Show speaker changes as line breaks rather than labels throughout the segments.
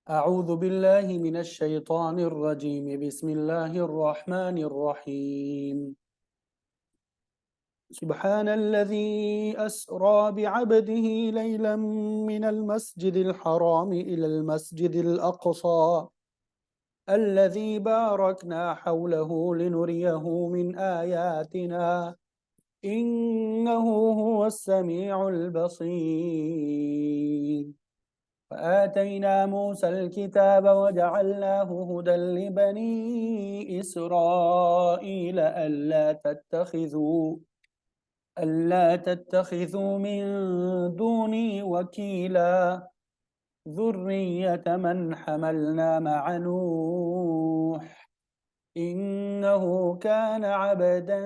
أعوذ بالله من الشيطان الرجيم بسم الله الرحمن الرحيم سبحان الذي أسرى بعبده ليلا من المسجد الحرام إلى المسجد الأقصى الذي باركنا حوله لنريه من آياتنا إنه هو السميع البصير وآتينا موسى الكتاب وجعلناه هدى لبني إسرائيل ألا تتخذوا من دوني وكيلا ذرية من حملنا مع نوح إنه كان عبدا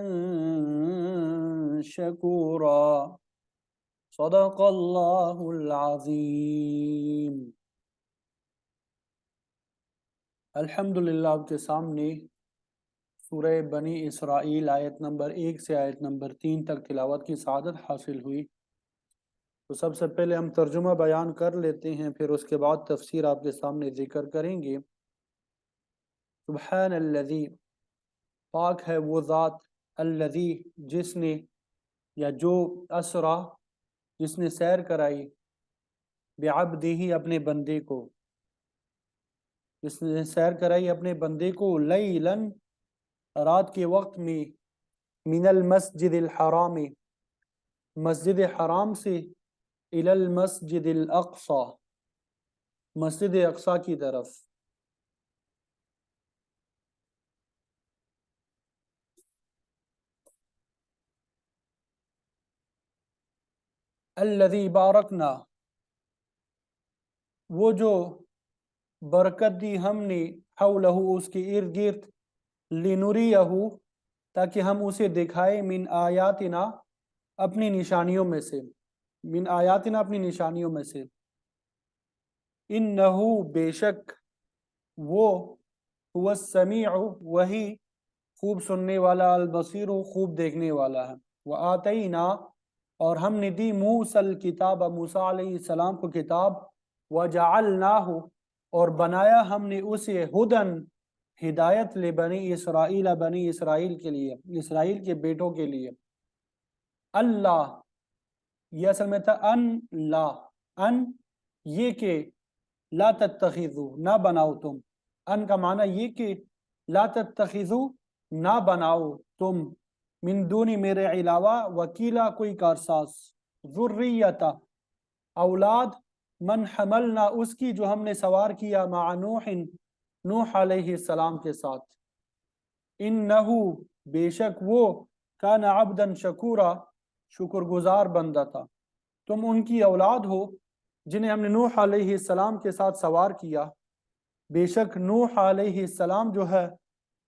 شكورا صدق الله العظيم. الحمدللہ آپ کے سامنے سورہ بنی اسرائیل آیت نمبر 1 سے آیت نمبر 3 تک تلاوت کی سعادت حاصل ہوئی۔ تو سب سے پہلے ہم ترجمہ بیان کر لیتے ہیں، پھر اس کے بعد تفسیر آپ کے سامنے ذکر کریں گے۔ سبحان الذی، پاک ہے وہ ذات، الذی جس نے یا جو اسرا جس نے سیر کرائی، بعبدہ اپنے بندے کو، جس نے سیر کرائی اپنے بندے کو، لیلاً رات کے وقت میں، من المسجد الحرام مسجد حرام سے، الی المسجد الاقصی مسجد اقصی کی طرف۔ الذی بارکنا، وہ جو برکت دی ہم نے، حولہ اس کے ارد گرد، لنریہ تاکہ ہم اسے دکھائے، من آیاتنا اپنی نشانیوں میں سے، من آیاتنا اپنی نشانیوں میں سے، انہو بے شک وہ، هو السمیع وہی خوب سننے والا، البصیر خوب دیکھنے والا ہے۔ وآتینا اور ہم نے دی، موسیٰ الکتاب موسیٰ علیہ السلام کو کتاب، وجعلناہ اور بنایا ہم نے اسے، ہدن ہدایت، لبنی اسرائیل بنی اسرائیل کے لیے، اسرائیل کے بیٹوں کے لیے۔ اللہ، یہ اصل میں تھا ان لا، ان یہ کہ، لا تتخذو نہ بناؤ تم، ان کا معنی یہ کہ لا تتخذو نہ بناؤ تم، من دونی میرے علاوہ، وکیلا کوئی کارساز، ذریتا اولاد، من حملنا اس کی جو ہم نے سوار کیا، مع نوح نوح علیہ السلام کے ساتھ، انہو بے شک وہ، کان عبدا شکورا شکر گزار بندہ تھا۔ تم ان کی اولاد ہو جنہیں ہم نے نوح علیہ السلام کے ساتھ سوار کیا، بے شک نوح علیہ السلام جو ہے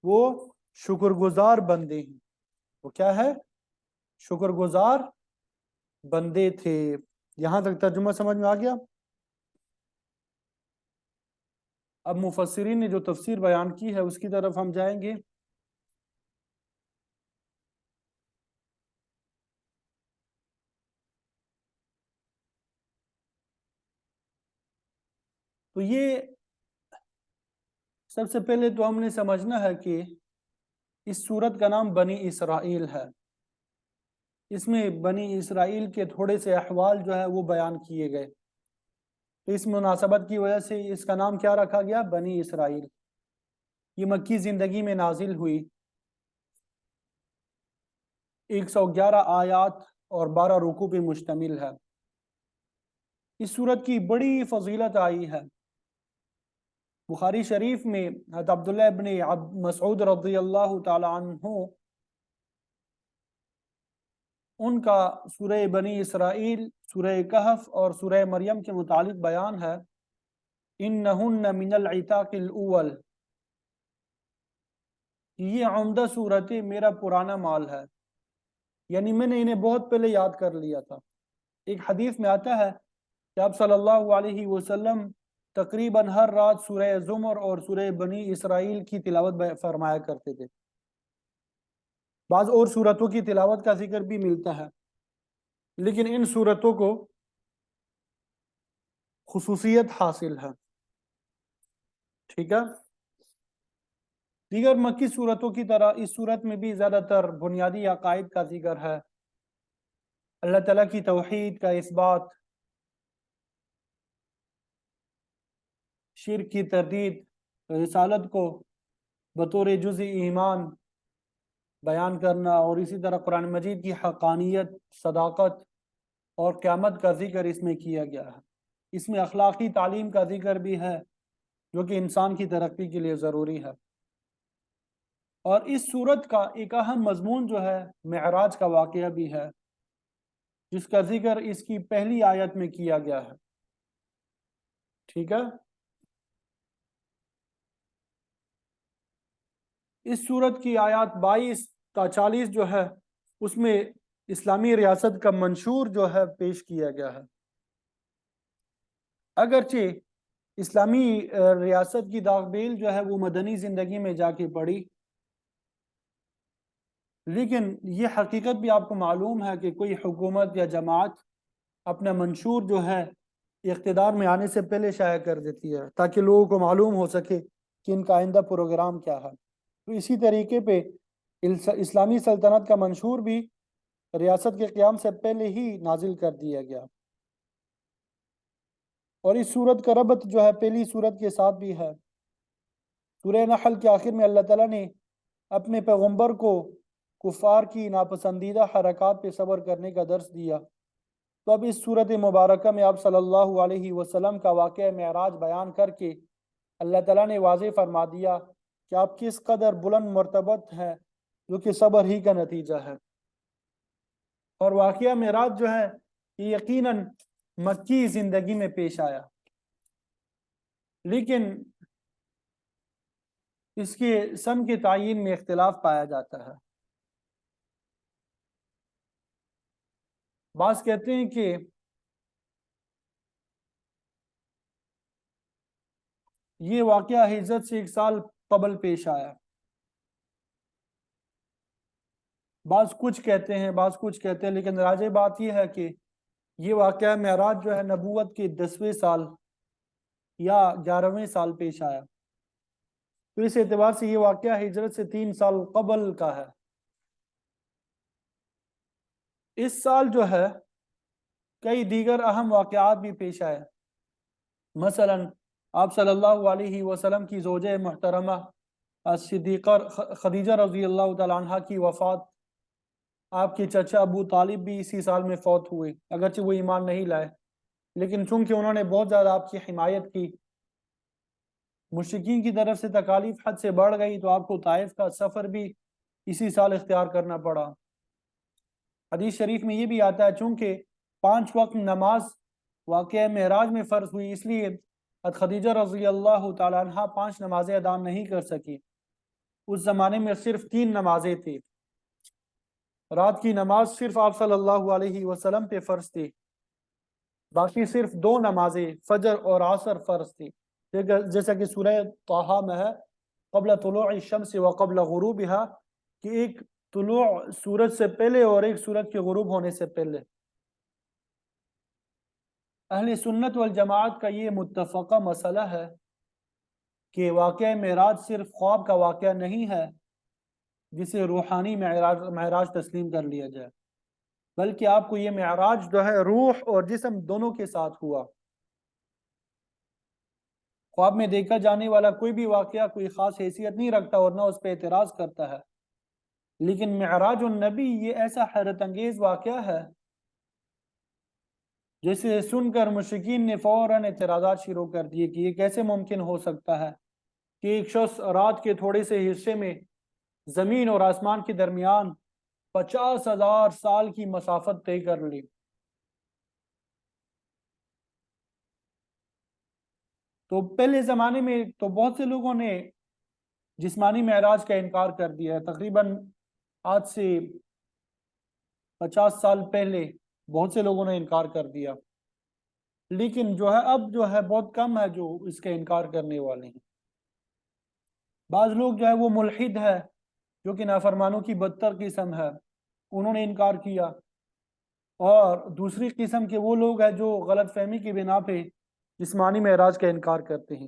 وہ شکر گزار بندے ہیں۔ وہ کیا ہے؟ شکر گزار بندے تھے۔ یہاں تک ترجمہ سمجھ میں آ گیا؟ اب مفسرین نے جو تفسیر بیان کی ہے اس کی طرف ہم جائیں گے۔ تو یہ سب سے پہلے تو ہم نے سمجھنا ہے کہ اس سورت کا نام بنی اسرائیل ہے۔ اس میں بنی اسرائیل کے تھوڑے سے احوال جو ہے وہ بیان کیے گئے، تو اس مناسبت کی وجہ سے اس کا نام کیا رکھا گیا؟ بنی اسرائیل۔ یہ مکی زندگی میں نازل ہوئی، 111 آیات اور 12 رکوع پہ مشتمل ہے۔ اس سورت کی بڑی فضیلت آئی ہے۔ بخاری شریف میں حضرت عبداللہ ابن مسعود رضی اللہ تعالی عنہ ان کا سورہ بنی اسرائیل، سورہ کہف اور سورہ مریم کے متعلق بیان ہے، انہن من العتاق الاول، یہ عمدہ صورتیں میرا پرانا مال ہے، یعنی میں نے انہیں بہت پہلے یاد کر لیا تھا۔ ایک حدیث میں آتا ہے کہ آپ صلی اللہ علیہ وسلم تقریباً ہر رات سورہ زمر اور سورہ بنی اسرائیل کی تلاوت فرمایا کرتے تھے۔ بعض اور سورتوں کی تلاوت کا ذکر بھی ملتا ہے، لیکن ان سورتوں کو خصوصیت حاصل ہے۔ ٹھیک ہے. دیگر مکی صورتوں کی طرح اس صورت میں بھی زیادہ تر بنیادی عقائد کا ذکر ہے. اللہ تعالیٰ کی توحید کا اس بات، شرک کی تردید، رسالت کو بطور جزء ایمان بیان کرنا، اور اسی طرح قرآن مجید کی حقانیت، صداقت اور قیامت کا ذکر اس میں کیا گیا ہے. اس میں اخلاقی تعلیم کا ذکر بھی ہے جو کہ انسان کی ترقی کے لیے ضروری ہے. اور اس صورت کا ایک اہم مضمون جو ہے معراج کا واقعہ بھی ہے، جس کا ذکر اس کی پہلی آیت میں کیا گیا ہے. ٹھیک ہے. اس صورت کی آیات 22 تا 40 جو ہے اس میں اسلامی ریاست کا منشور جو ہے پیش کیا گیا ہے. اگرچہ اسلامی ریاست کی داغ بیل جو ہے وہ مدنی زندگی میں جا کے پڑی، لیکن یہ حقیقت بھی آپ کو معلوم ہے کہ کوئی حکومت یا جماعت اپنا منشور جو ہے اقتدار میں آنے سے پہلے شائع کر دیتی ہے تاکہ لوگوں کو معلوم ہو سکے کہ ان کا آئندہ پروگرام کیا ہے. تو اسی طریقے پہ اسلامی سلطنت کا منشور بھی ریاست کے قیام سے پہلے ہی نازل کر دیا گیا. اور اس صورت کا ربط جو ہے پہلی صورت کے ساتھ بھی ہے. سورہ نحل کے آخر میں اللہ تعالیٰ نے اپنے پیغمبر کو کفار کی ناپسندیدہ حرکات پہ صبر کرنے کا درس دیا. تو اب اس صورت مبارکہ میں آپ صلی اللہ علیہ وسلم کا واقعہ معراج بیان کر کے اللہ تعالیٰ نے واضح فرما دیا کہ آپ کس قدر بلند مرتبت ہیں، جو کہ صبر ہی کا نتیجہ ہے. اور واقعہ معراج جو ہے یہ یقیناً مکی زندگی میں پیش آیا، لیکن اس کے سن کے تعین میں اختلاف پایا جاتا ہے. بعض کہتے ہیں کہ یہ واقعہ ہجرت سے 1 سال قبل پیش آیا. بعض کچھ کہتے ہیں، لیکن راجح بات یہ ہے کہ یہ واقعہ معراج جو ہے نبوت کے 10ویں سال یا 11ویں سال پیش آیا. تو اس اعتبار سے یہ واقعہ ہجرت سے 3 سال قبل کا ہے. اس سال جو ہے کئی دیگر اہم واقعات بھی پیش آئے. مثلا آپ صلی اللہ علیہ وسلم کی زوجہ محترمہ صدیقہ خدیجہ رضی اللہ تعالیٰ عنہ کی وفات، آپ کے چچا ابو طالب بھی اسی سال میں فوت ہوئے، اگرچہ وہ ایمان نہیں لائے، لیکن چونکہ انہوں نے بہت زیادہ آپ کی حمایت کی، مشرکین کی طرف سے تکالیف حد سے بڑھ گئی تو آپ کو طائف کا سفر بھی اسی سال اختیار کرنا پڑا. حدیث شریف میں یہ بھی آتا ہے چونکہ 5 وقت نماز واقعہ معراج میں فرض ہوئی، اس لیے خدیجہ رضی اللہ تعالیٰ عنہ 5 نمازیں ادا نہیں کر سکی. اس زمانے میں صرف 3 نمازیں تھی. رات کی نماز صرف آپ صلی اللہ علیہ وسلم پہ فرض تھی، باقی صرف 2 نمازیں فجر اور عصر فرض تھی، جیسا کہ سورہ طٰہٰ میں ہے قبل طلوع الشمس و قبل غروبها، کہ ایک طلوع سورج سے پہلے اور ایک سورج کے غروب ہونے سے پہلے. اہل سنت والجماعت کا یہ متفقہ مسئلہ ہے کہ واقعہ معراج صرف خواب کا واقعہ نہیں ہے جسے روحانی معراج تسلیم کر لیا جائے، بلکہ آپ کو یہ معراج جو ہے روح اور جسم دونوں کے ساتھ ہوا. خواب میں دیکھا جانے والا کوئی بھی واقعہ کوئی خاص حیثیت نہیں رکھتا اور نہ اس پہ اعتراض کرتا ہے، لیکن معراج النبی یہ ایسا حیرت انگیز واقعہ ہے جسے سن کر مشرکین نے فوراً اعتراضات شروع کر دیے کہ یہ کیسے ممکن ہو سکتا ہے کہ ایک شخص رات کے تھوڑے سے حصے میں زمین اور آسمان کے درمیان 50,000 سال کی مسافت طے کر لی. تو پہلے زمانے میں تو بہت سے لوگوں نے جسمانی معراج کا انکار کر دیا ہے. تقریباً آج سے 50 سال پہلے بہت سے لوگوں نے انکار کر دیا، لیکن جو ہے اب جو ہے بہت کم ہے جو اس کا انکار کرنے والے ہیں. بعض لوگ جو ہے وہ ملحد ہے جو کہ نافرمانوں کی بدتر قسم ہے، انہوں نے انکار کیا. اور دوسری قسم کے وہ لوگ ہیں جو غلط فہمی کی بنا پہ جسمانی معراج کا انکار کرتے ہیں.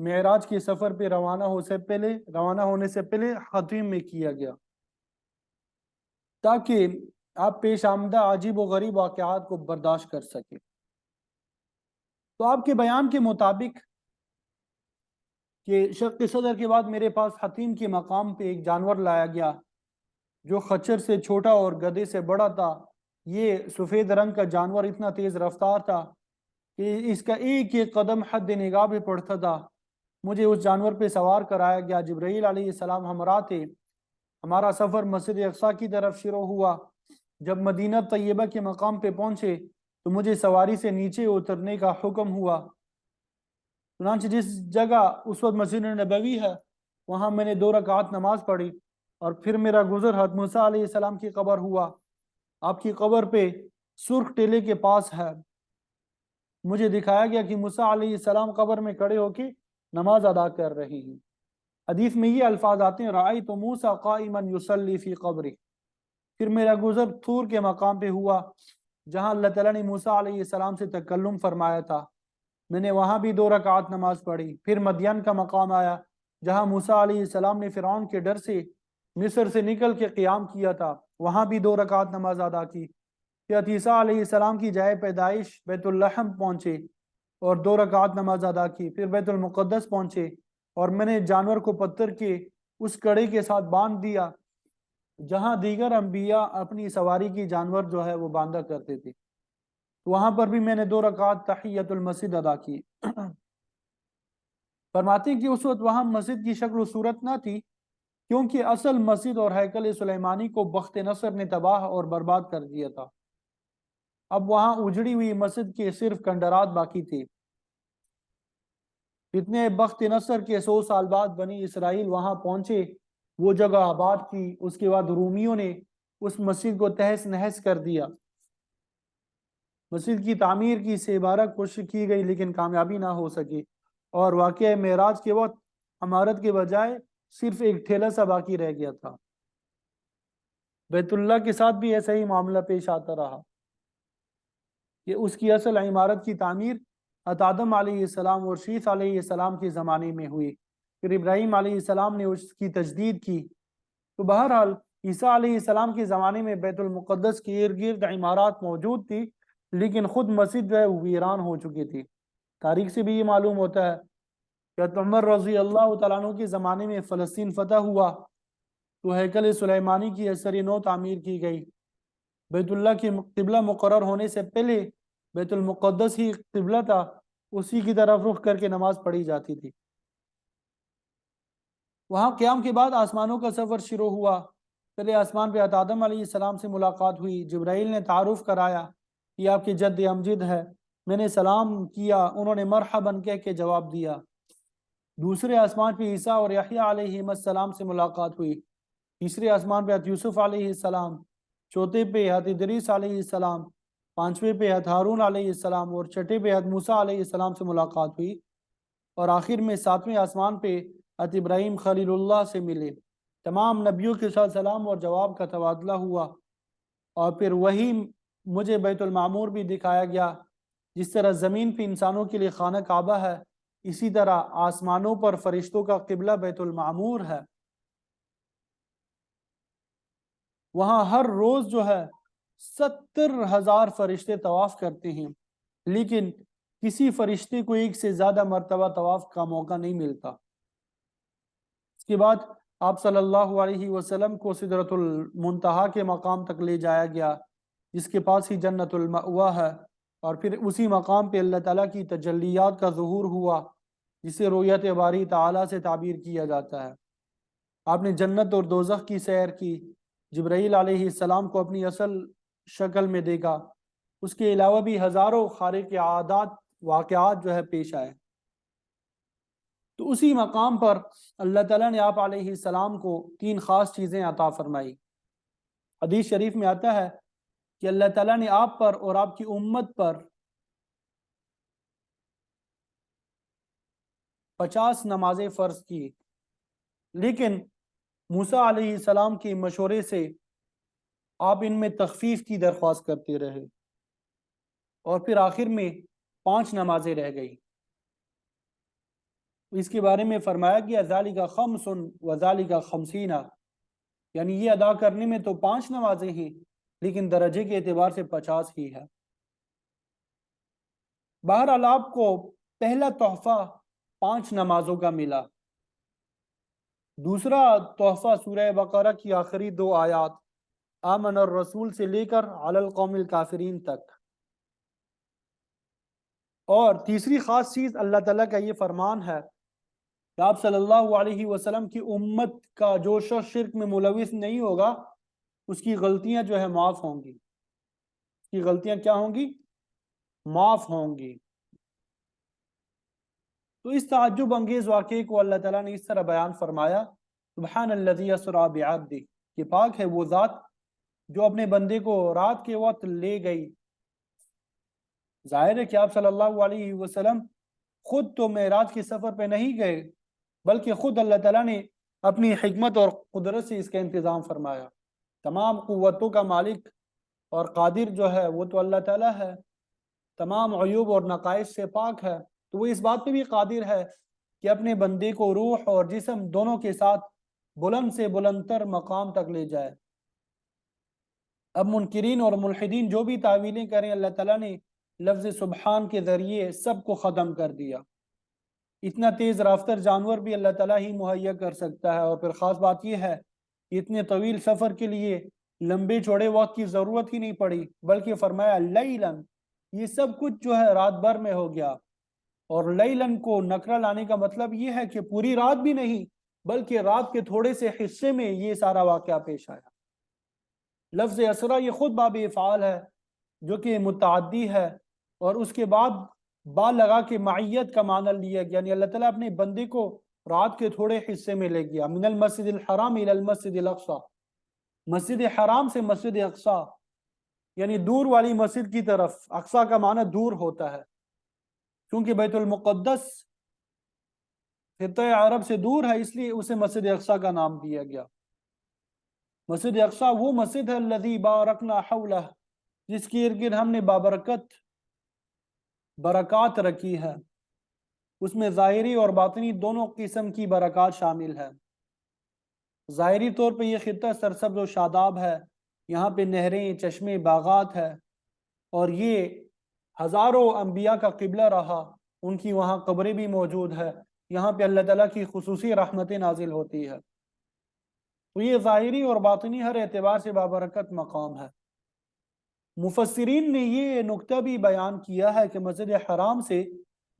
معراج کے سفر پہ روانہ ہونے سے پہلے خاتم میں کیا گیا، تاکہ آپ پیش آمدہ عجیب و غریب واقعات کو برداشت کر سکیں۔ تو آپ کے بیان کے مطابق کہ شق صدر کے بعد میرے پاس حتیم کے مقام پہ ایک جانور لایا گیا جو خچر سے چھوٹا اور گدھے سے بڑا تھا۔ یہ سفید رنگ کا جانور اتنا تیز رفتار تھا کہ اس کا ایک ایک قدم حد نگاہ پہ پڑتا تھا۔ مجھے اس جانور پہ سوار کرایا گیا، جبرائیل علیہ السلام ہمراہ تھے۔ ہمارا سفر مسجد اقصی کی طرف شروع ہوا۔ جب مدینہ طیبہ کے مقام پہ پہنچے تو مجھے سواری سے نیچے اترنے کا حکم ہوا۔ چنانچہ جس جگہ اس وقت مسجد نبوی ہے وہاں میں نے 2 رکعت نماز پڑھی، اور پھر میرا گزر حضرت موسیٰ علیہ السلام کی قبر ہوا۔ آپ کی قبر پہ سرخ ٹیلے کے پاس ہے۔ مجھے دکھایا گیا کہ موسیٰ علیہ السلام قبر میں کھڑے ہو کے نماز ادا کر رہے ہیں۔ حدیث میں یہ الفاظ آتے ہیں، رأیت موسیٰ قائما یصلی فی قبری۔ پھر میرا گزر طور کے مقام پہ ہوا جہاں اللہ تعالیٰ نے موسیٰ علیہ السلام سے تکلم فرمایا تھا۔ میں نے وہاں بھی 2 رکعت نماز پڑھی۔ پھر مدین کا مقام آیا جہاں موسیٰ علیہ السلام نے فرعون کے ڈر سے مصر سے نکل کے قیام کیا تھا، وہاں بھی 2 رکعت نماز ادا کی۔ پھر عیسیٰ علیہ السلام کی جائے پیدائش بیت اللحم پہنچے اور 2 رکعت نماز ادا کی۔ پھر بیت المقدس پہنچے اور میں نے جانور کو پتھر کے اس کڑے کے ساتھ باندھ دیا جہاں دیگر انبیاء اپنی سواری کی جانور جو ہے وہ باندھا کرتے تھے۔ وہاں پر بھی میں نے 2 رکعت تحیت المسجد ادا کی۔ فرماتے ہیں کہ اس وقت وہاں مسجد کی شکل و صورت نہ تھی، کیونکہ اصل مسجد اور ہیکل سلیمانی کو بخت نصر نے تباہ اور برباد کر دیا تھا۔ اب وہاں اجڑی ہوئی مسجد کے صرف کھنڈرات باقی تھے۔ اتنے بخت نصر کے 100 سال بعد بنی اسرائیل وہاں پہنچے، وہ جگہ آباد کی۔ اس کے بعد رومیوں نے اس مسجد کو تہس نہس کر دیا۔ مسجد کی تعمیر کی 12 کوشش کی گئی لیکن کامیابی نہ ہو سکی، اور واقعہ معراج کے وقت عمارت کے بجائے صرف ایک ٹھیلا سا باقی رہ گیا تھا۔ بیت اللہ کے ساتھ بھی ایسا ہی معاملہ پیش آتا رہا کہ اس کی اصل عمارت کی تعمیر حضرت آدم علیہ السلام اور شیث علیہ السلام کے زمانے میں ہوئی، پھر ابراہیم علیہ السلام نے اس کی تجدید کی۔ تو بہرحال عیسیٰ علیہ السلام کے زمانے میں بیت المقدس کے ارد گرد عمارات موجود تھی، لیکن خود مسجد جو ہے ویران ہو چکی تھی۔ تاریخ سے بھی یہ معلوم ہوتا ہے کہ حضرت عمر رضی اللہ تعالیٰ عنہ کے زمانے میں فلسطین فتح ہوا تو ہیکل سلیمانی کی اثر نو تعمیر کی گئی۔ بیت اللہ کی قبلہ مقرر ہونے سے پہلے بیت المقدس ہی قبلہ تھا، اسی کی طرف رخ کر کے نماز پڑھی جاتی تھی۔ وہاں قیام کے بعد آسمانوں کا سفر شروع ہوا۔ پہلے آسمان پہ حضرت آدم علیہ السلام سے ملاقات ہوئی۔ جبرائیل نے تعارف کرایا کہ آپ کے جد امجد ہے۔ میں نے سلام کیا، انہوں نے مرحباً کہہ کے جواب دیا۔ دوسرے آسمان پہ عیسیٰ اور یحییٰ علیہ السلام سے ملاقات ہوئی۔ تیسرے آسمان پہ حضرت یوسف علیہ السلام، چوتھے پہ حضرت ادریس علیہ السلام، پانچویں پہ حضرت ہارون علیہ السلام اور چھٹے پہ حضرت موسیٰ علیہ السلام سے ملاقات ہوئی، اور آخر میں 7ویں آسمان پہ حضرت ابراہیم خلیل اللہ سے ملے۔ تمام نبیوں کے ساتھ سلام اور جواب کا تبادلہ ہوا، اور پھر وہی مجھے بیت المعمور بھی دکھایا گیا۔ جس طرح زمین پہ انسانوں کے لیے خانہ کعبہ ہے، اسی طرح آسمانوں پر فرشتوں کا قبلہ بیت المعمور ہے۔ وہاں ہر روز جو ہے 70,000 فرشتے طواف کرتے ہیں، لیکن کسی فرشتے کو ایک سے زیادہ مرتبہ طواف کا موقع نہیں ملتا۔ اس کے بعد آپ صلی اللہ علیہ وسلم کو سدرۃ المنتہا کے مقام تک لے جایا گیا، جس کے پاس ہی جنت المأوا ہے، اور پھر اسی مقام پہ اللہ تعالیٰ کی تجلیات کا ظہور ہوا، جسے رؤیت باری تعالیٰ سے تعبیر کیا جاتا ہے۔ آپ نے جنت اور دوزخ کی سیر کی، جبرائیل علیہ السلام کو اپنی اصل شکل میں دیکھا۔ اس کے علاوہ بھی ہزاروں خارق عادات واقعات جو ہے پیش آئے۔ تو اسی مقام پر اللہ تعالیٰ نے آپ علیہ السلام کو 3 خاص چیزیں عطا فرمائی۔ حدیث شریف میں آتا ہے کہ اللہ تعالیٰ نے آپ پر اور آپ کی امت پر 50 نمازیں فرض کی، لیکن موسیٰ علیہ السلام کے مشورے سے آپ ان میں تخفیف کی درخواست کرتے رہے، اور پھر آخر میں 5 نمازیں رہ گئی۔ اس کے بارے میں فرمایا گیا ذالک خمس وذالک خمسین، یعنی یہ ادا کرنے میں تو 5 نمازیں ہیں لیکن درجے کے اعتبار سے 50 ہی ہے۔ بہرحال آپ کو پہلا تحفہ 5 نمازوں کا ملا، دوسرا تحفہ سورہ بقرہ کی آخری 2 آیات آمن الرسول سے لے کر علی القوم الکافرین تک، اور تیسری خاص چیز اللہ تعالیٰ کا یہ فرمان ہے کہ آپ صلی اللہ علیہ وسلم کی امت کا جو شخص شرک میں ملوث نہیں ہوگا اس کی غلطیاں جو ہے معاف ہوں گی، اس کی غلطیاں کیا ہوں گی؟ معاف ہوں گی۔ تو اس تعجب انگیز واقعے کو اللہ تعالیٰ نے اس طرح بیان فرمایا سبحان الذی اسری بعبدہ، کہ پاک ہے وہ ذات جو اپنے بندے کو رات کے وقت لے گئی۔ ظاہر ہے کہ آپ صلی اللہ علیہ وسلم خود تو معراج کے سفر پہ نہیں گئے، بلکہ خود اللہ تعالیٰ نے اپنی حکمت اور قدرت سے اس کا انتظام فرمایا۔ تمام قوتوں کا مالک اور قادر جو ہے وہ تو اللہ تعالیٰ ہے، تمام عیوب اور نقائص سے پاک ہے، تو وہ اس بات پہ بھی قادر ہے کہ اپنے بندے کو روح اور جسم دونوں کے ساتھ بلند سے بلند تر مقام تک لے جائے۔ اب منکرین اور ملحدین جو بھی تعویلیں کریں، اللہ تعالیٰ نے لفظ سبحان کے ذریعے سب کو ختم کر دیا۔ اتنا تیز رفتار جانور بھی اللہ تعالیٰ ہی مہیا کر سکتا ہے، اور پھر خاص بات یہ ہے کہ اتنے طویل سفر کے لیے لمبے چوڑے وقت کی ضرورت ہی نہیں پڑی، بلکہ فرمایا لیلن، یہ سب کچھ جو ہے رات بھر میں ہو گیا۔ اور لیلن کو نکرہ لانے کا مطلب یہ ہے کہ پوری رات بھی نہیں، بلکہ رات کے تھوڑے سے حصے میں یہ سارا واقعہ پیش آیا۔ لفظ اسرا یہ خود باب افعال ہے جو کہ متعدی ہے، اور اس کے بعد با لگا کے معیت کا معنی لیا گیا، یعنی اللہ تعالیٰ اپنے بندے کو رات کے تھوڑے حصے میں لے گیا۔ من المسجد الحرام الى المسجد الاقصی، مسجد حرام سے مسجد اقصی، یعنی دور والی مسجد کی طرف۔ اقصی کا معنی دور ہوتا ہے، کیونکہ بیت المقدس خطہ عرب سے دور ہے، اس لیے اسے مسجد اقصی کا نام دیا گیا۔ مسجد اقصی وہ مسجد ہے الذی بارکنا حولہ، جس کے ارد گرد ہم نے بابرکت برکات رکھی ہے، اس میں ظاہری اور باطنی دونوں قسم کی برکات شامل ہے۔ ظاہری طور پہ یہ خطہ سرسبز و شاداب ہے، یہاں پہ نہریں، چشمے، باغات ہے، اور یہ ہزاروں انبیاء کا قبلہ رہا، ان کی وہاں قبریں بھی موجود ہے، یہاں پہ اللہ تعالیٰ کی خصوصی رحمتیں نازل ہوتی ہے۔ تو یہ ظاہری اور باطنی ہر اعتبار سے بابرکت مقام ہے۔ مفسرین نے یہ نکتہ بھی بیان کیا ہے کہ مسجد حرام سے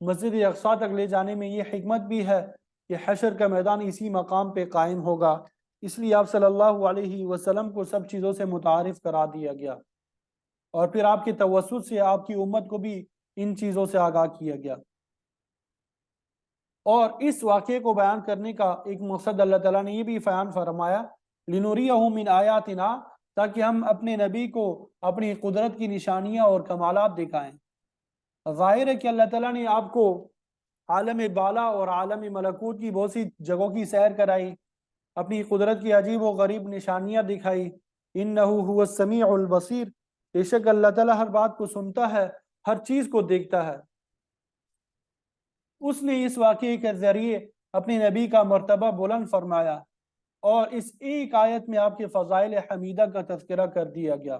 مسجد اقصی تک لے جانے میں یہ حکمت بھی ہے کہ حشر کا میدان اسی مقام پہ قائم ہوگا، اس لیے آپ صلی اللہ علیہ وسلم کو سب چیزوں سے متعارف کرا دیا گیا، اور پھر آپ کے توسط سے آپ کی امت کو بھی ان چیزوں سے آگاہ کیا گیا۔ اور اس واقعے کو بیان کرنے کا ایک مقصد اللہ تعالیٰ نے یہ بھی بیان فرمایا لِنُرِيَهُ مِنْ آیاتنا، تاکہ ہم اپنے نبی کو اپنی قدرت کی نشانیاں اور کمالات دکھائیں۔ ظاہر ہے کہ اللہ تعالیٰ نے آپ کو عالم بالا اور عالم ملکوت کی بہت سی جگہوں کی سیر کرائی، اپنی قدرت کی عجیب و غریب نشانیاں دکھائی۔ اِنَّهُ هُوَ السَّمِيعُ الْبَصِيرُ، بے شک اللہ تعالیٰ ہر بات کو سنتا ہے، ہر چیز کو دیکھتا ہے۔ اس نے اس واقعے کے ذریعے اپنے نبی کا مرتبہ بلند فرمایا، اور اس ایک آیت میں آپ کے فضائل حمیدہ کا تذکرہ کر دیا گیا۔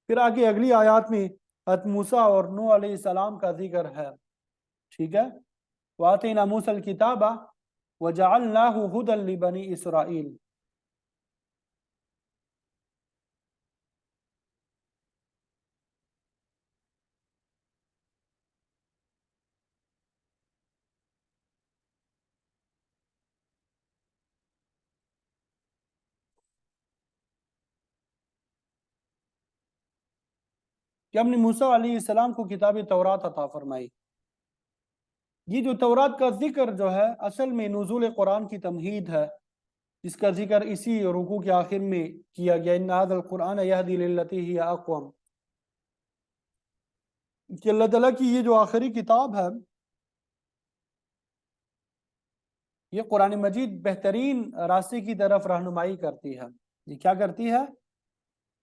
پھر آگے اگلی آیات میں حضرت موسیٰ اور نوح علیہ السلام کا ذکر ہے، ٹھیک ہے۔ وَآتَيْنَا مُوسَى الْكِتَابَ وَجَعَلْنَاهُ هُدًى لِبَنِي إِسْرَائِيلَ۔ کہ ہم نے موسیٰ علیہ السلام کو کتاب تورات عطا فرمائی۔ یہ جو تورات کا ذکر جو ہے اصل میں نزول قرآن کی تمہید ہے، جس کا ذکر اسی رکوع کے آخر میں کیا گیا، ان هذا القرآن یہدی للتی ہی اقوم، کہ اللہ تعالیٰ کی یہ جو آخری کتاب ہے، یہ قرآن مجید بہترین راستے کی طرف رہنمائی کرتی ہے۔ یہ کیا کرتی ہے؟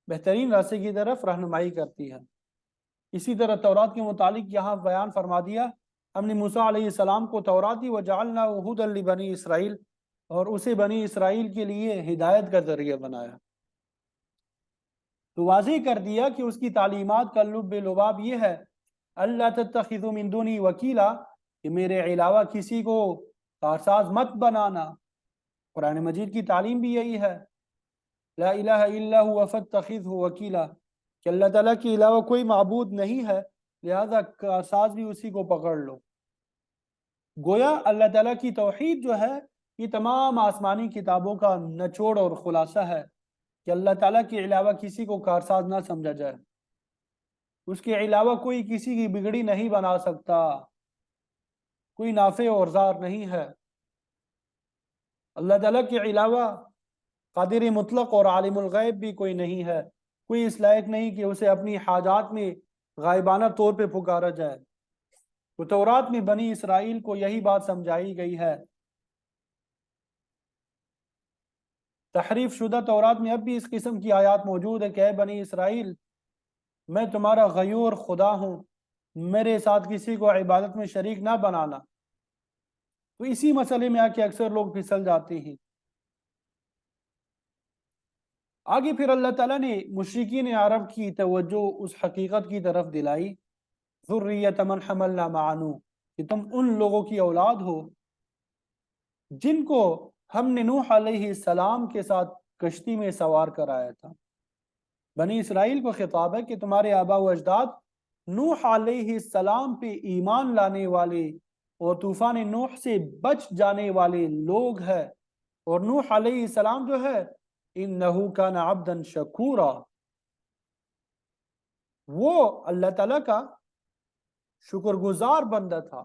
بہترین راستے کی طرف رہنمائی کرتی ہے۔ اسی طرح تورات کے متعلق یہاں بیان فرما دیا ہم نے موسیٰ علیہ السلام کو تورات دی وجعلناہ ھدی لبنی اسرائیل، اور اسے بنی اسرائیل کے لیے ہدایت کا ذریعہ بنایا۔ تو واضح کر دیا کہ اس کی تعلیمات کا لب لباب یہ ہے اللہ تتخذوا من دونی وکیلا، کہ میرے علاوہ کسی کو کارساز مت بنانا۔ قرآن مجید کی تعلیم بھی یہی ہے، لا الہ الا هو فاتخذہ وکیلا، کہ اللہ تعالیٰ کے علاوہ کوئی معبود نہیں ہے، لہذا کارساز بھی اسی کو پکڑ لو۔ گویا اللہ تعالیٰ کی توحید جو ہے یہ تمام آسمانی کتابوں کا نچوڑ اور خلاصہ ہے کہ اللہ تعالیٰ کے علاوہ کسی کو کارساز نہ سمجھا جائے، اس کے علاوہ کوئی کسی کی بگڑی نہیں بنا سکتا، کوئی نافع اور ضار نہیں ہے۔ اللہ تعالیٰ کے علاوہ قادر مطلق اور عالم الغیب بھی کوئی نہیں ہے، کوئی اس لائق نہیں کہ اسے اپنی حاجات میں غائبانہ طور پہ پکارا جائے۔ تو تورات میں بنی اسرائیل کو یہی بات سمجھائی گئی ہے۔ تحریف شدہ تورات میں اب بھی اس قسم کی آیات موجود ہے کہ اے بنی اسرائیل، میں تمہارا غیور خدا ہوں، میرے ساتھ کسی کو عبادت میں شریک نہ بنانا۔ تو اسی مسئلے میں آ کے اکثر لوگ پھسل جاتے ہیں۔ آگے پھر اللہ تعالیٰ نے مشرکین عرب کی توجہ اس حقیقت کی طرف دلائی، ذریۃ من حملنا مع نوح، کہ تم ان لوگوں کی اولاد ہو جن کو ہم نے نوح علیہ السلام کے ساتھ کشتی میں سوار کرایا تھا۔ بنی اسرائیل کو خطاب ہے کہ تمہارے آبا و اجداد نوح علیہ السلام پہ ایمان لانے والے اور طوفان نوح سے بچ جانے والے لوگ ہیں، اور نوح علیہ السلام جو ہے انہو کان عبدا شکورا، وہ اللہ تعالیٰ کا شکر گزار بندہ تھا۔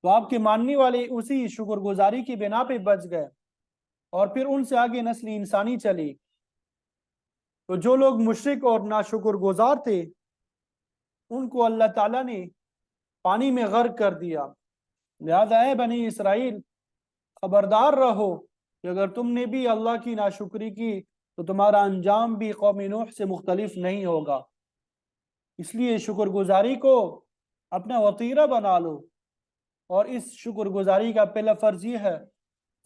تو آپ کے ماننے والے اسی شکر گزاری کی بنا پہ بچ گئے، اور پھر ان سے آگے نسل انسانی چلی۔ تو جو لوگ مشرک اور ناشکر گزار تھے ان کو اللہ تعالیٰ نے پانی میں غرق کر دیا۔ لہذا اے بنی اسرائیل، خبردار رہو کہ اگر تم نے بھی اللہ کی ناشکری کی تو تمہارا انجام بھی قوم نوح سے مختلف نہیں ہوگا۔ اس لیے شکر گزاری کو اپنا وطیرہ بنا لو، اور اس شکر گزاری کا پہلا فرض یہ ہے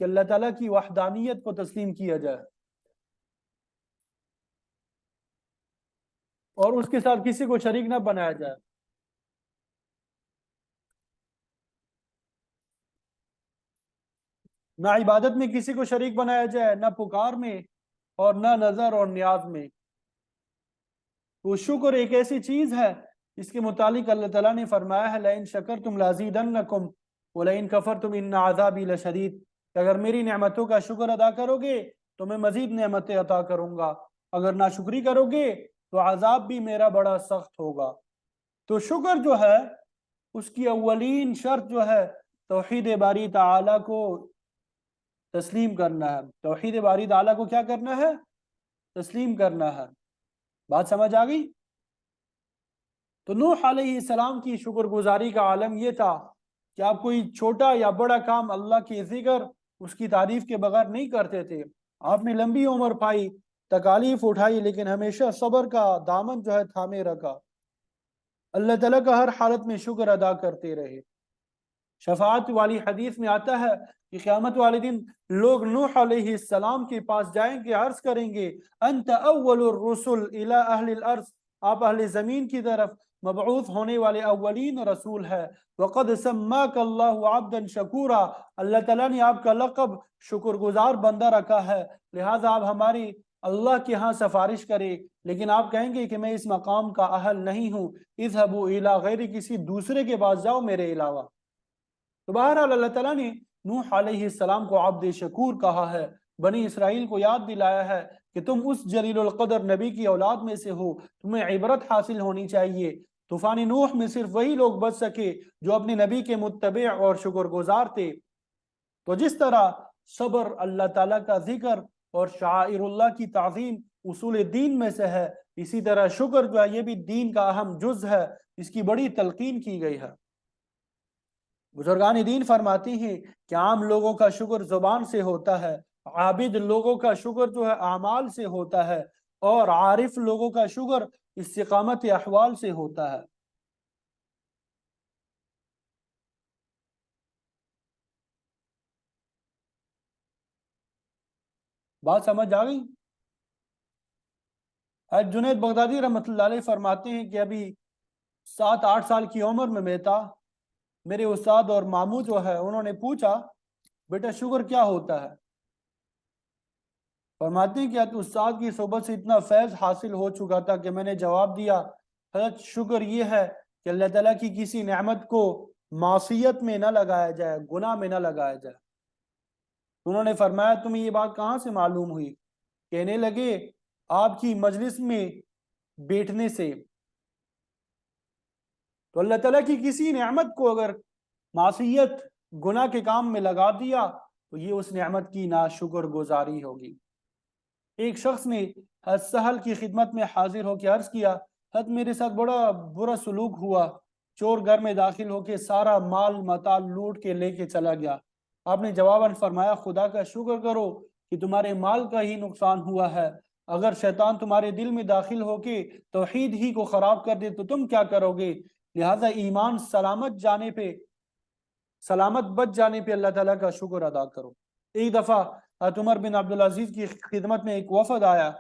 کہ اللہ تعالیٰ کی وحدانیت کو تسلیم کیا جائے، اور اس کے ساتھ کسی کو شریک نہ بنایا جائے۔ نہ عبادت میں کسی کو شریک بنایا جائے، نہ پکار میں، اور نہ نظر اور نیاز میں۔ تو شکر ایک ایسی چیز ہے اس کے متعلق اللہ تعالیٰ نے فرمایا ہے لَإِن شَكَرْتُمْ لَأَزِيدَنَّكُمْ وَلَإِن كَفَرْتُمْ إِنَّ عَذَابِي لَشَدِيدٌ، کہ اگر میری نعمتوں کا شکر ادا کرو گے تو میں مزید نعمتیں عطا کروں گا، اگر ناشکری کرو گے تو عذاب بھی میرا بڑا سخت ہوگا۔ تو شکر جو ہے اس کی اولین شرط جو ہے توحید باری تعالیٰ کو تسلیم کرنا ہے۔ توحید باری تعالیٰ کو کیا کرنا ہے؟ تسلیم کرنا ہے۔ بات سمجھ آ گئی؟ تو نوح علیہ السلام کی شکر گزاری کا عالم یہ تھا کہ آپ کوئی چھوٹا یا بڑا کام اللہ کی ذکر، اس کی تعریف کے بغیر نہیں کرتے تھے۔ آپ نے لمبی عمر پائی، تکالیف اٹھائی، لیکن ہمیشہ صبر کا دامن جو ہے تھامے رکھا، اللہ تعالیٰ کا ہر حالت میں شکر ادا کرتے رہے۔ شفاعت والی حدیث میں آتا ہے کہ قیامت والے دن لوگ نوح علیہ السلام کے پاس جائیں گے، عرض کریں گے انت اول الرسل الی اہل الارض، آپ اہل زمین کی طرف مبعوث ہونے والے اولین رسول ہے۔ وقد سماک اللہ عبدا شکورا، اللہ تعالیٰ نے آپ کا لقب شکر گزار بندہ رکھا ہے، لہٰذا آپ ہماری اللہ کے ہاں سفارش کرے۔ لیکن آپ کہیں گے کہ میں اس مقام کا اہل نہیں ہوں، اذهبوا الی غیری، کسی دوسرے کے پاس جاؤ میرے علاوہ۔ تو بہرحال اللہ تعالیٰ نے نوح علیہ السلام کو عبد شکور کہا ہے، بنی اسرائیل کو یاد دلایا ہے کہ تم اس جلیل القدر نبی کی اولاد میں سے ہو، تمہیں عبرت حاصل ہونی چاہیے۔ طوفان نوح میں صرف وہی لوگ بچ سکے جو اپنے نبی کے متبع اور شکر گزار تھے۔ تو جس طرح صبر اللہ تعالیٰ کا ذکر اور شعائر اللہ کی تعظیم اصول دین میں سے ہے، اسی طرح شکر جو ہے یہ بھی دین کا اہم جز ہے، اس کی بڑی تلقین کی گئی ہے۔ بزرگان دین فرماتی ہیں کہ عام لوگوں کا شکر زبان سے ہوتا ہے، عابد لوگوں کا شکر جو ہے اعمال سے ہوتا ہے، اور عارف لوگوں کا شکر استقامت احوال سے ہوتا ہے۔ بات سمجھ آ گئی؟ جنید بغدادی رحمۃ اللہ علیہ فرماتے ہیں کہ ابھی 7-8 سال کی عمر میں تھا، میرے استاد اور ماموں جو ہے انہوں نے پوچھا بیٹا شکر کیا ہوتا ہے؟ فرماتے ہیں کہ استاد کی صحبت سے اتنا فیض حاصل ہو چکا تھا کہ میں نے جواب دیا حضرت شکر یہ ہے کہ اللہ تعالیٰ کی کسی نعمت کو معصیت میں نہ لگایا جائے، گناہ میں نہ لگایا جائے۔ انہوں نے فرمایا تمہیں یہ بات کہاں سے معلوم ہوئی؟ کہنے لگے آپ کی مجلس میں بیٹھنے سے۔ تو اللہ تعالیٰ کی کسی نعمت کو اگر معصیت گناہ کے کام میں لگا دیا تو یہ اس نعمت کی ناشکر گزاری ہوگی۔ ایک شخص نے حضرت سہل کی خدمت میں حاضر ہو کے عرض کیا حضرت میرے ساتھ بڑا برا سلوک ہوا، چور گھر میں داخل ہو کے سارا مال متا لوٹ کے لے کے چلا گیا۔ آپ نے جواباً فرمایا خدا کا شکر کرو کہ تمہارے مال کا ہی نقصان ہوا ہے، اگر شیطان تمہارے دل میں داخل ہو کے توحید ہی کو خراب کر دے تو تم کیا کرو گے؟ لہذا ایمان سلامت بچ جانے پہ اللہ تعالیٰ کا شکر ادا کرو۔ ایک دفعہ حضرت عمر بن عبدالعزیز کی خدمت میں ایک وفد آیا،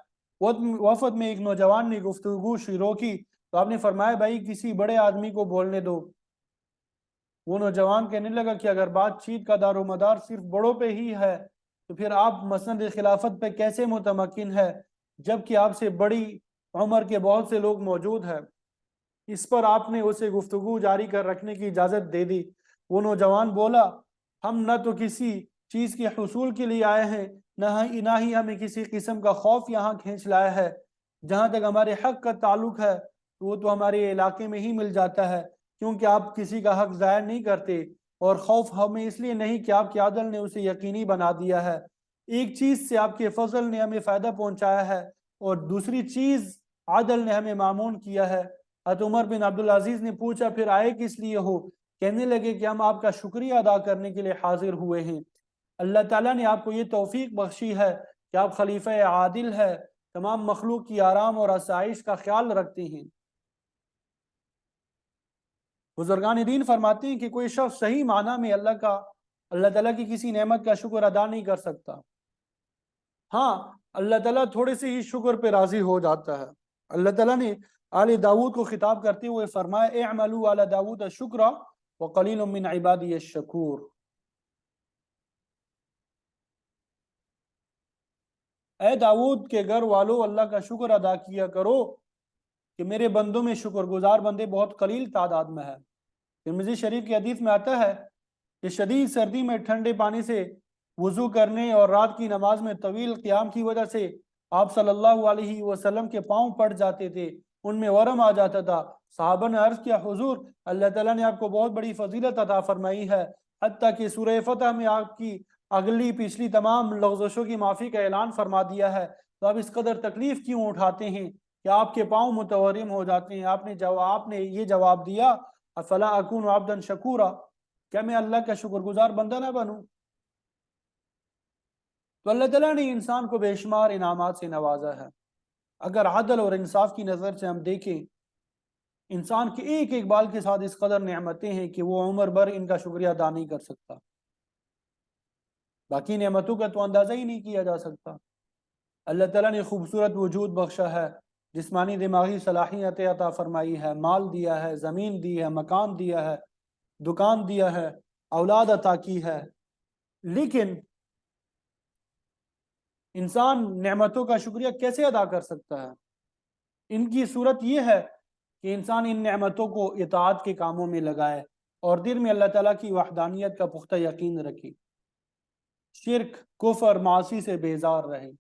وفد میں ایک نوجوان نے گفتگو شروع کی تو آپ نے فرمایا بھائی کسی بڑے آدمی کو بولنے دو۔ وہ نوجوان کہنے لگا کہ اگر بات چیت کا دار و مدار صرف بڑوں پہ ہی ہے تو پھر آپ مسند خلافت پہ کیسے متمکن ہے جبکہ آپ سے بڑی عمر کے بہت سے لوگ موجود ہیں؟ اس پر آپ نے اسے گفتگو جاری کر رکھنے کی اجازت دے دی۔ وہ نوجوان بولا ہم نہ تو کسی چیز کے حصول کے لیے آئے ہیں نہ ہی ہمیں کسی قسم کا خوف یہاں کھینچ لایا ہے، جہاں تک ہمارے حق کا تعلق ہے وہ تو ہمارے علاقے میں ہی مل جاتا ہے، کیونکہ آپ کسی کا حق ضائع نہیں کرتے، اور خوف ہمیں اس لیے نہیں کہ آپ کے عدل نے اسے یقینی بنا دیا ہے۔ ایک چیز سے آپ کے فضل نے ہمیں فائدہ پہنچایا ہے اور دوسری چیز عدل نے ہمیں معمون کیا ہے۔ حضرت عمر بن عبدالعزیز نے پوچھا پھر آئے کس لیے ہو؟ کہنے لگے کہ ہم آپ کا شکریہ ادا کرنے کے لیے حاضر ہوئے ہیں۔ اللہ تعالیٰ نے آپ کو یہ توفیق بخشی ہے کہ آپ خلیفہ عادل ہے، تمام مخلوق کی آرام اور آسائش کا خیال رکھتے ہیں۔ بزرگان دین فرماتے ہیں کہ کوئی شخص صحیح معنی میں اللہ تعالیٰ کی کسی نعمت کا شکر ادا نہیں کر سکتا۔ ہاں اللہ تعالیٰ تھوڑے سے ہی شکر پہ راضی ہو جاتا ہے۔ اللہ تعالیٰ نے آل داود کو خطاب کرتے ہوئے فرمایا اعملوا آل داود شکرا وقلیل من عبادی الشکور۔ اے داود کے گھر والو اللہ کا شکر ادا کیا کرو کہ میرے بندوں میں شکر گزار بندے بہت قلیل تعداد میں ہے۔ ترمذی شریف کی حدیث میں آتا ہے کہ شدید سردی میں ٹھنڈے پانی سے وضو کرنے اور رات کی نماز میں طویل قیام کی وجہ سے آپ صلی اللہ علیہ وسلم کے پاؤں پڑ جاتے تھے، ان میں ورم آ جاتا تھا۔ صحابہ نے عرض کیا حضور اللہ تعالیٰ نے آپ کو بہت بڑی فضیلت عطا فرمائی ہے، حتیٰ کہ سورہ فتح میں آپ کی اگلی پچھلی تمام لغزشوں کی معافی کا اعلان فرما دیا ہے، تو آپ اس قدر تکلیف کیوں اٹھاتے ہیں کہ آپ کے پاؤں متورم ہو جاتے ہیں؟ آپ نے یہ جواب دیا افلا اکون عبدا شکورا، کیا میں اللہ کا شکر گزار بندہ نہ بنوں؟ تو اللہ تعالیٰ نے انسان کو بے شمار انعامات سے نوازا ہے۔ اگر عدل اور انصاف کی نظر سے ہم دیکھیں انسان کے ایک ایک بال کے ساتھ اس قدر نعمتیں ہیں کہ وہ عمر بھر ان کا شکریہ ادا نہیں کر سکتا، باقی نعمتوں کا تو اندازہ ہی نہیں کیا جا سکتا۔ اللہ تعالیٰ نے خوبصورت وجود بخشا ہے، جسمانی دماغی صلاحیتیں عطا فرمائی ہے، مال دیا ہے، زمین دی ہے، مکان دیا ہے، دکان دیا ہے، اولاد عطا کی ہے، لیکن انسان نعمتوں کا شکریہ کیسے ادا کر سکتا ہے؟ ان کی صورت یہ ہے کہ انسان ان نعمتوں کو اطاعت کے کاموں میں لگائے اور دل میں اللہ تعالیٰ کی وحدانیت کا پختہ یقین رکھے، شرک کفر معاصی سے بیزار رہے۔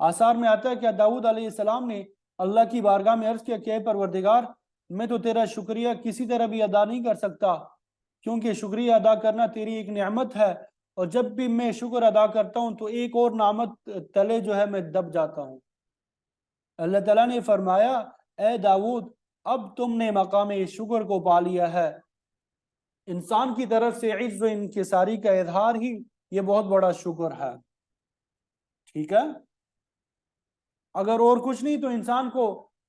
آثار میں آتا ہے کہ داؤد علیہ السلام نے اللہ کی بارگاہ میں عرض کیا کہ اے پروردگار میں تو تیرا شکریہ کسی طرح بھی ادا نہیں کر سکتا، کیونکہ شکریہ ادا کرنا تیری ایک نعمت ہے، اور جب بھی میں شکر ادا کرتا ہوں تو ایک اور نعمت تلے جو ہے میں دب جاتا ہوں۔ اللہ تعالیٰ نے فرمایا اے داؤد اب تم نے مقام شکر کو پا لیا ہے۔ انسان کی طرف سے عجز و انکساری کا اظہار ہی یہ بہت بڑا شکر ہے، ٹھیک ہے؟ اگر اور کچھ نہیں تو انسان کو